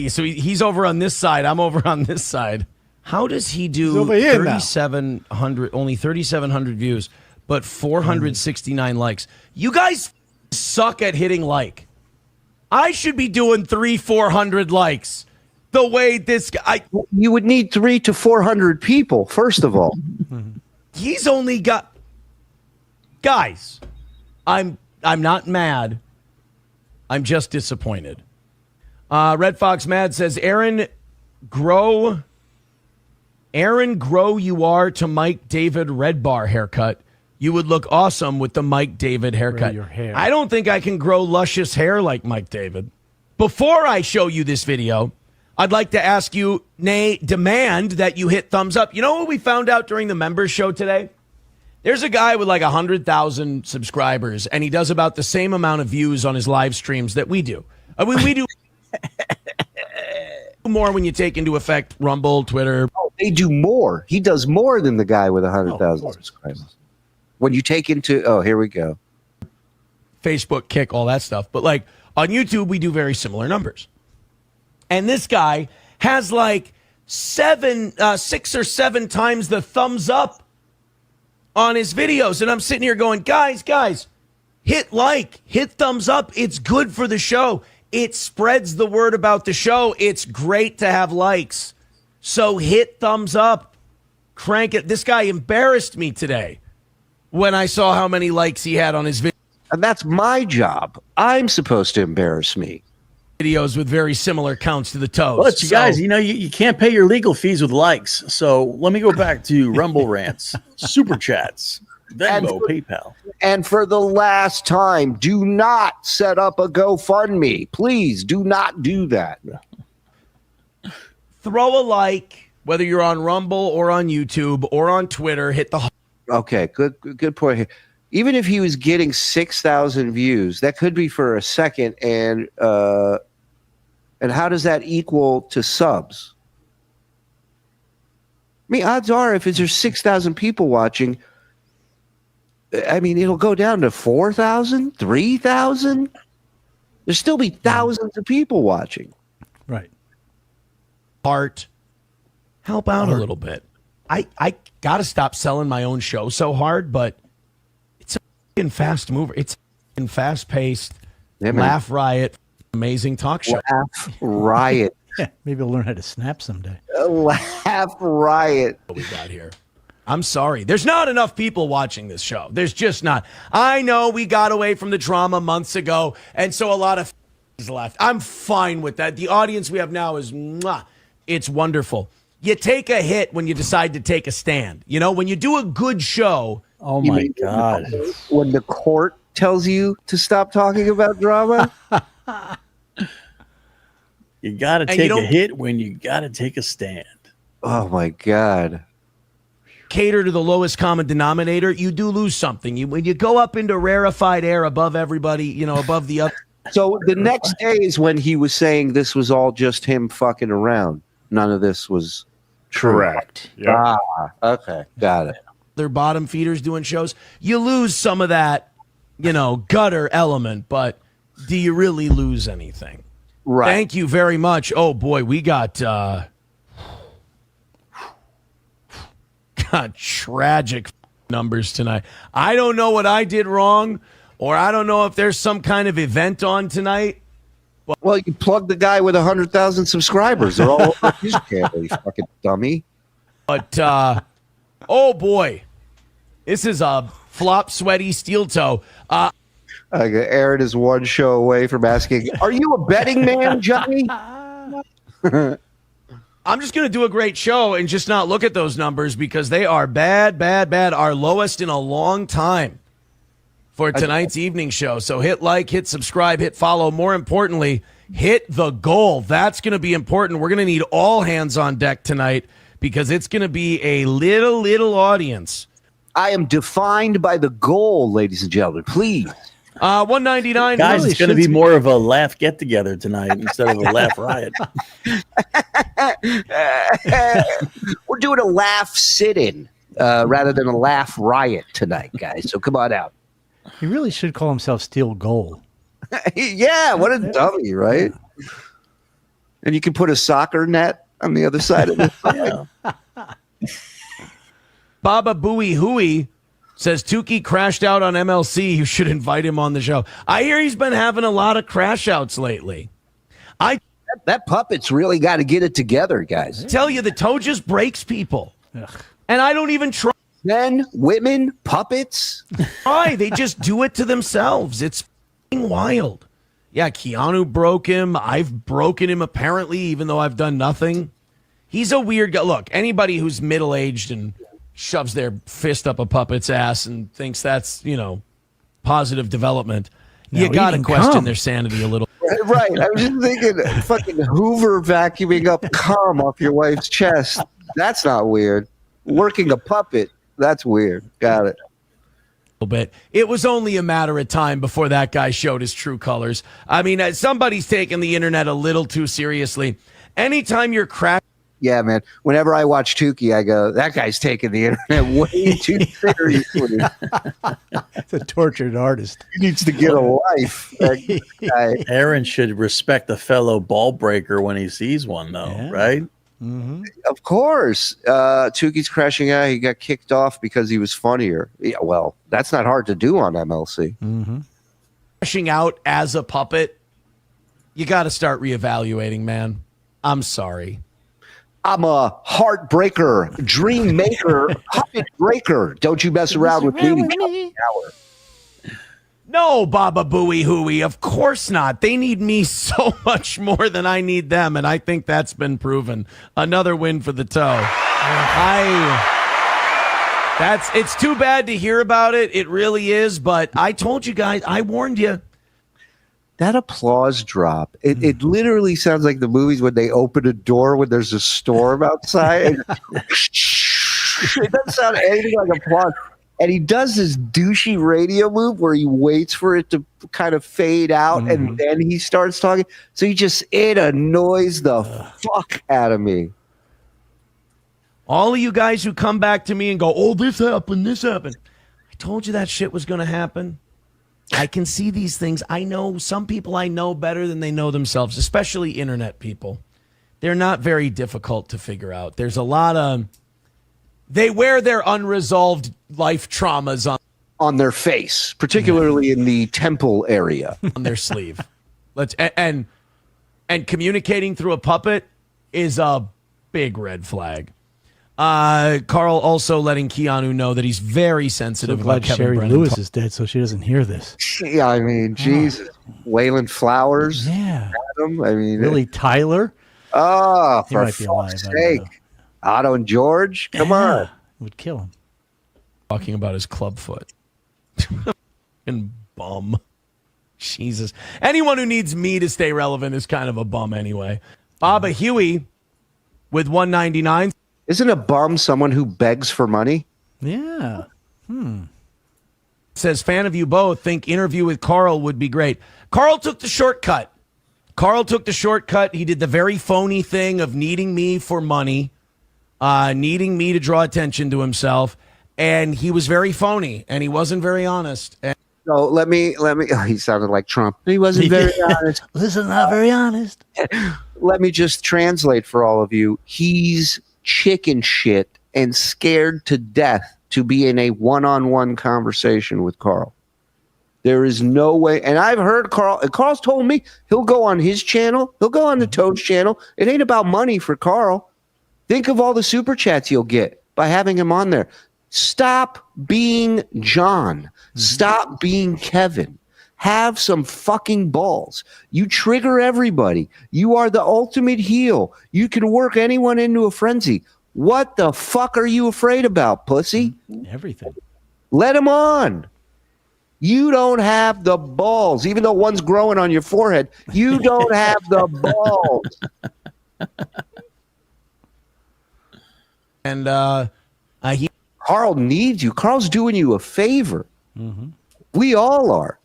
So he's over on this side. I'm over on this side. How does he do 3,700, only 3,700 views, but 469 likes? You guys suck at hitting like. I should be doing 300-400 likes. The way this guy, you would need 300 to 400 people. First of all, he's only got guys. I'm not mad. I'm just disappointed. Red Fox Mad says, Aaron, grow you are to Mike David Red Bar haircut. You would look awesome with the Mike David haircut. Your hair. I don't think I can grow luscious hair like Mike David. Before I show you this video, I'd like to ask you, nay, demand that you hit thumbs up. You know what we found out during the members show today? There's a guy with like 100,000 subscribers, and he does about the same amount of views on his live streams that we do. I mean, we do more when you take into effect Rumble, Twitter. oh, they do more. He does more than the guy with 100,000 subscribers. When you take into, here we go. Facebook, Kick, all that stuff. But like on YouTube, we do very similar numbers. And this guy has like 6 or 7 times the thumbs up on his videos. And I'm sitting here going, guys, hit like, hit thumbs up. It's good for the show. It spreads the word about the show. It's great to have likes. So hit thumbs up. Crank it. This guy embarrassed me today when I saw how many likes he had on his And that's my job. I'm supposed to embarrass me. videos with very similar counts to the toes. Well, you guys, you can't pay your legal fees with likes. So let me go back to Rumble rants, Super Chats, Venmo, PayPal. And for the last time, do not set up a GoFundMe. Please do not do that. Throw a like, whether you're on Rumble or on YouTube or on Twitter. Hit the Okay, good point here. Even if he was getting 6,000 views, that could be for a second, and how does that equal to subs? I mean, odds are, if there's 6,000 people watching, I mean, it'll go down to 4,000, 3,000. There'll still be thousands of people watching. Right. heart. Help out a little bit. I got to stop selling my own show so hard, but it's a f***ing fast mover. It's a fast paced, laugh riot, amazing talk show. Laugh riot. Yeah, maybe I'll learn how to snap someday. Laugh riot. What we got here. I'm sorry. There's not enough people watching this show. There's just not. I know we got away from the drama months ago, and so a lot of is left. I'm fine with that. The audience we have now is mwah. It's wonderful. You take a hit when you decide to take a stand. You know, when you do a good show. Oh my God. When the court tells you to stop talking about drama. You got to take a hit when you got to take a stand. Oh my God. Cater to the lowest common denominator, you do lose something. When you go up into rarefied air above everybody, you know, above the other. So the next day is when he was saying this was all just him fucking around. None of this was true. Correct. Yeah. Okay. Got it. Their bottom feeders doing shows. You lose some of that, you know, gutter element, but do you really lose anything? Right. Thank you very much. Oh boy, we got tragic numbers tonight. I don't know what I did wrong, or I don't know if there's some kind of event on tonight. Well, you plug the guy with 100,000 subscribers. They're all over his channel, you fucking dummy. But oh boy, this is a flop, sweaty steel toe. Aaron is one show away from asking, "Are you a betting man, Johnny?" I'm just going to do a great show and just not look at those numbers because they are bad, our lowest in a long time for tonight's evening show. So hit like, hit subscribe, hit follow. More importantly, hit the goal. That's going to be important. We're going to need all hands on deck tonight because it's going to be a little audience. I am defined by the goal, ladies and gentlemen. Please. 199. Guys, really it's going to be more of a laugh get together tonight instead of a laugh riot. We're doing a laugh sit-in rather than a laugh riot tonight, guys. So come on out. He really should call himself Steel Goal. Yeah, what a dummy, right? And you can put a soccer net on the other side of it. Baba Booey Hooey says Tookie crashed out on MLC. You should invite him on the show. I hear he's been having a lot of crash outs lately. That puppet's really got to get it together, guys. Tell you, the toe just breaks people. Ugh. And I don't even try. Men, women, puppets. They just do it to themselves. It's f***ing wild. Yeah, Keanu broke him. I've broken him, apparently, even though I've done nothing. He's a weird guy. Look, anybody who's middle-aged and shoves their fist up a puppet's ass and thinks that's, positive development, you got to question their sanity a little. Right. I was just thinking fucking Hoover vacuuming up cum off your wife's chest. That's not weird. Working a puppet, that's weird. Got it. Bit. It was only a matter of time before that guy showed his true colors. I mean, somebody's taking the internet a little too seriously. Anytime you're Yeah, man. Whenever I watch Tookie, I go, that guy's taking the internet way too seriously. It's a tortured artist. He needs to get a life. That guy. Aaron should respect a fellow ball breaker when he sees one, though, right? Mm-hmm. Of course. Tookie's crashing out. He got kicked off because he was funnier. Yeah, well, that's not hard to do on MLC. Mm-hmm. crashing out as a puppet, you got to start reevaluating, man. I'm sorry. I'm a heartbreaker, dream maker, puppet breaker. Don't you mess around with me. No, Baba Booey Hooey, of course not. They need me so much more than I need them, and I think that's been proven. Another win for the toe. It's too bad to hear about it. It really is, but I told you guys, I warned you. That applause drop, it literally sounds like the movies when they open a door when there's a storm outside. It doesn't sound anything like applause. And he does this douchey radio move where he waits for it to kind of fade out and then he starts talking. So it annoys the fuck out of me. All of you guys who come back to me and go, oh, this happened. I told you that shit was going to happen. I can see these things. I know some people I know better than they know themselves, especially internet people. They're not very difficult to figure out. There's a lot of... They wear their unresolved life traumas on their face, particularly in the temple area, on their sleeve. And communicating through a puppet is a big red flag. Karl also letting Keanu know that he's very sensitive about Kevin Sherry Brennan. Lewis is dead, so she doesn't hear this. Yeah, I mean, Jesus. Waylon Flowers. Yeah. Adam. I mean, Really, Tyler? Oh, He for might be alive, fuck's I don't know. sake. Otto and George, come on. Would kill him. Talking about his club foot. And bum. Jesus. Anyone who needs me to stay relevant is kind of a bum anyway. Baba Huey with 199. Isn't a bum someone who begs for money? Yeah. Says, fan of you both, think interview with Karl would be great. Karl took the shortcut. He did the very phony thing of needing me for money, needing me to draw attention to himself, and he was very phony, and he wasn't very honest. And So let me. Oh, he sounded like Trump. He wasn't very honest. Listen, not very honest. Let me just translate for all of you. He's chicken shit and scared to death to be in a one-on-one conversation with Karl. There is no way. And I've heard Karl. Karl's told me he'll go on his channel. He'll go on the Toad's channel. It ain't about money for Karl. Think of all the super chats you'll get by having him on there. Stop being John. Stop being Kevin. Have some fucking balls. You trigger everybody. You are the ultimate heel. You can work anyone into a frenzy. What the fuck are you afraid about, pussy? Everything. Let him on. You don't have the balls. Even though one's growing on your forehead, you don't have the balls. And Karl needs you. Karl's doing you a favor. Mm-hmm. We all are.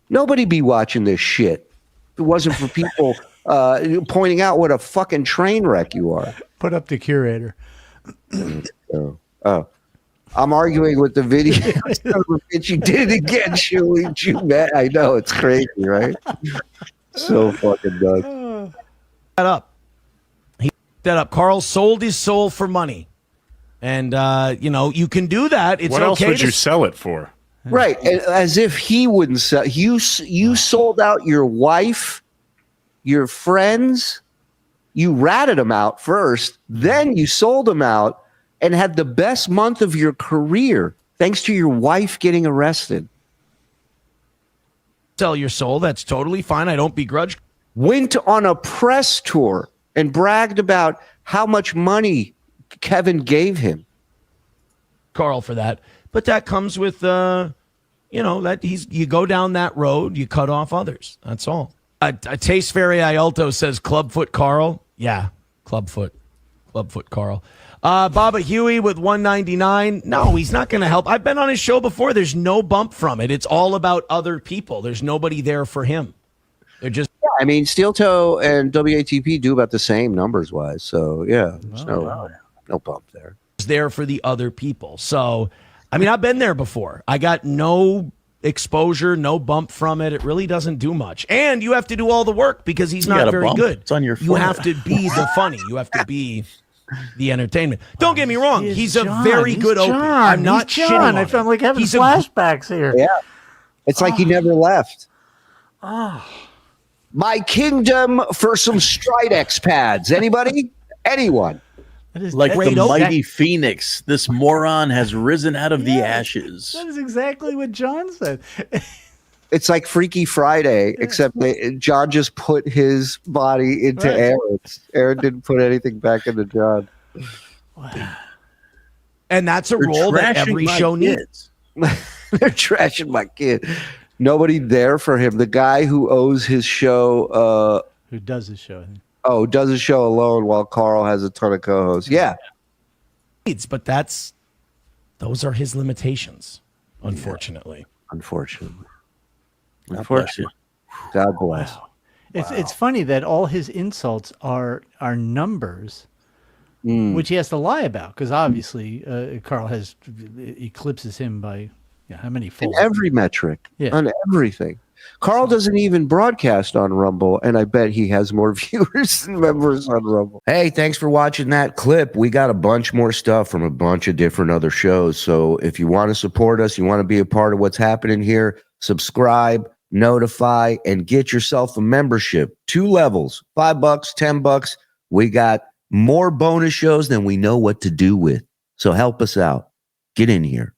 Nobody be watching this shit if it wasn't for people pointing out what a fucking train wreck you are. Put up the curator. Oh. I'm arguing with the video. You did it again, Shuli. I know, it's crazy, right? So fucking nuts. that up. He that up. Karl sold his soul for money. And, you can do that. It's what else okay would you sell it for? Right. And as if he wouldn't sell. You sold out your wife, your friends. You ratted them out first. Then you sold them out and had the best month of your career thanks to your wife getting arrested. Sell your soul. That's totally fine. I don't begrudge. Went on a press tour and bragged about how much money Kevin gave him. Karl for that. But that comes with, that you go down that road, you cut off others. That's all. Taste Fairy Ialto says Clubfoot Karl. Yeah, Clubfoot Karl. Baba Huey with 199. No, he's not going to help. I've been on his show before. There's no bump from it. It's all about other people. There's nobody there for him. They're just. Yeah, I mean, Steel Toe and WATP do about the same numbers wise. So yeah, there's no bump there. There for the other people. So, I mean, I've been there before. I got no exposure, no bump from it. It really doesn't do much. And you have to do all the work because he's not very good. It's on your You have to be the funny. You have to be the entertainment. Don't get me wrong. He's a very good opener. I'm not shitting on him. I'm like having flashbacks here. Yeah. It's like he never left. My kingdom for some Stridex pads. Anybody? Anyone? Like the mighty phoenix, this moron has risen out of the ashes. That is exactly what John said. It's like Freaky Friday, except John just put his body into Aaron. Aaron didn't put anything back into John. Wow. And that's a role that every show needs. They're trashing my kid. Nobody there for him. The guy who owes his show. Who does his show? I think. Oh, does a show alone while Karl has a ton of co-hosts. Yeah. But those are his limitations, unfortunately. Unfortunately. God bless you. God bless. Wow. It's funny that all his insults are numbers, which he has to lie about because obviously Karl eclipses him by how many folds? In every metric, on everything. Karl doesn't even broadcast on Rumble, and I bet he has more viewers than members on Rumble. Hey, thanks for watching that clip. We got a bunch more stuff from a bunch of different other shows. So if you want to support us, you want to be a part of what's happening here, subscribe, notify, and get yourself a membership. 2 levels, $5, $10. We got more bonus shows than we know what to do with. So help us out. Get in here.